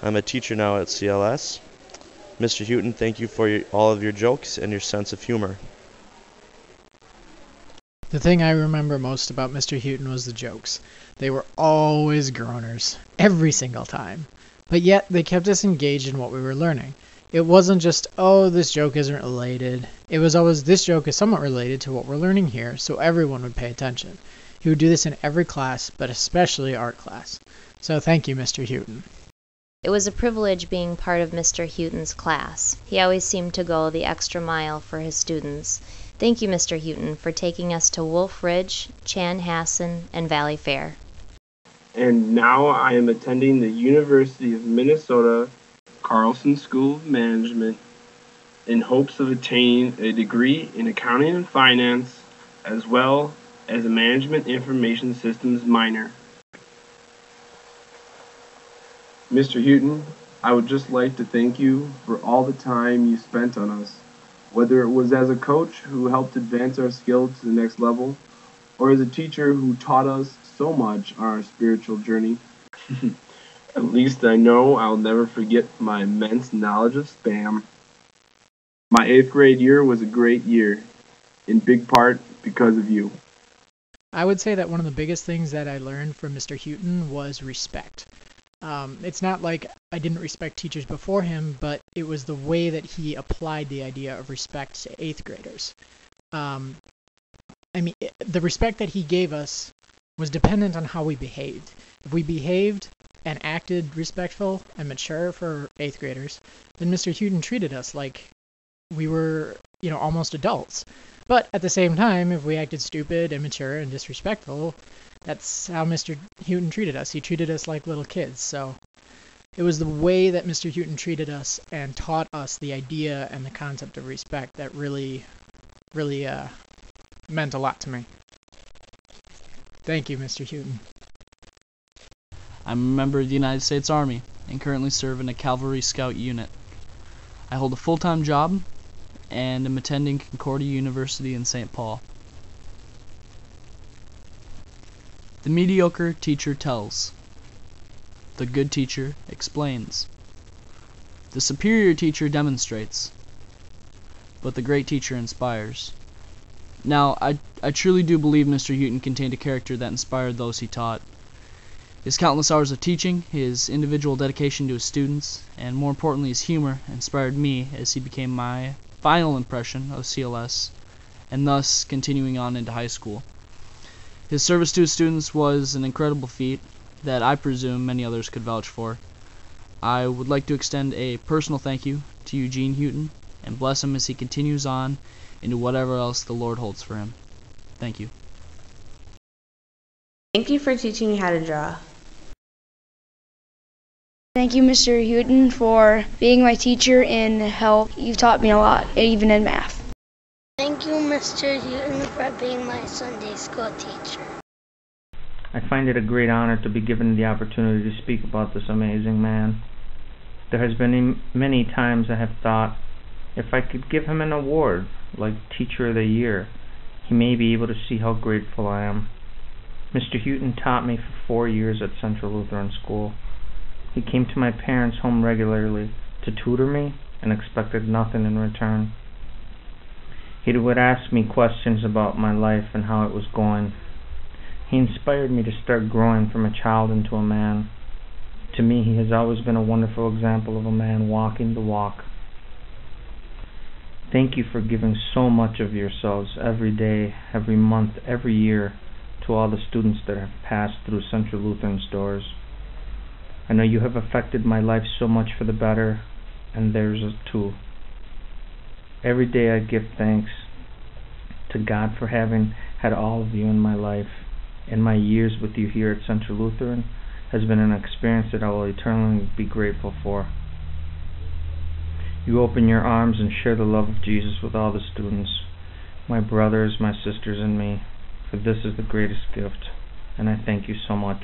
I'm a teacher now at CLS. Mr. Heuton, thank you for all of your jokes and your sense of humor. The thing I remember most about Mr. Heuton was the jokes. They were always groaners, every single time. But yet, they kept us engaged in what we were learning. It wasn't just, oh, this joke isn't related. It was always, this joke is somewhat related to what we're learning here, so everyone would pay attention. He would do this in every class, but especially art class. So thank you, Mr. Heuton. It was a privilege being part of Mr. Heuton's class. He always seemed to go the extra mile for his students. Thank you, Mr. Heuton, for taking us to Wolf Ridge, Chanhassen, and Valley Fair. And now I am attending the University of Minnesota Carlson School of Management in hopes of attaining a degree in accounting and finance, as well as a management information systems minor. Mr. Heuton, I would just like to thank you for all the time you spent on us, whether it was as a coach who helped advance our skill to the next level, or as a teacher who taught us so much on our spiritual journey. At least I know I'll never forget my immense knowledge of spam. My 8th grade year was a great year, in big part because of you. I would say that one of the biggest things that I learned from Mr. Heuton was respect. It's not like I didn't respect teachers before him, but it was the way that he applied the idea of respect to 8th graders. The respect that he gave us was dependent on how we behaved. If we behaved and acted respectful and mature for 8th graders, then Mr. Heuton treated us like we were, almost adults. But at the same time, if we acted stupid, immature, and disrespectful, that's how Mr. Heuton treated us. He treated us like little kids. So it was the way that Mr. Heuton treated us and taught us the idea and the concept of respect that really meant a lot to me. Thank you, Mr. Heuton. I'm a member of the United States Army and currently serve in a Cavalry Scout unit. I hold a full-time job and am attending Concordia University in St. Paul. The mediocre teacher tells. The good teacher explains. The superior teacher demonstrates. But the great teacher inspires. Now, I truly do believe Mr. Heuton contained a character that inspired those he taught. His countless hours of teaching, his individual dedication to his students, and more importantly his humor, inspired me as he became my final impression of CLS, and thus continuing on into high school. His service to his students was an incredible feat that I presume many others could vouch for. I would like to extend a personal thank you to you, Gene Heuton, and bless him as he continues on into whatever else the Lord holds for him. Thank you. Thank you for teaching me how to draw. Thank you, Mr. Heuton, for being my teacher and how you've taught me a lot, even in math. Thank you, Mr. Heuton, for being my Sunday school teacher. I find it a great honor to be given the opportunity to speak about this amazing man. There has been many times I have thought, if I could give him an award, like Teacher of the Year, he may be able to see how grateful I am. Mr. Heuton taught me for 4 years at Central Lutheran School. He came to my parents' home regularly to tutor me and expected nothing in return. He would ask me questions about my life and how it was going. He inspired me to start growing from a child into a man. To me, he has always been a wonderful example of a man walking the walk. Thank you for giving so much of yourselves every day, every month, every year to all the students that have passed through Central Lutheran's doors. I know you have affected my life so much for the better, and theirs too. Every day I give thanks to God for having had all of you in my life, and my years with you here at Central Lutheran has been an experience that I will eternally be grateful for. You open your arms and share the love of Jesus with all the students, my brothers, my sisters, and me, for this is the greatest gift, and I thank you so much.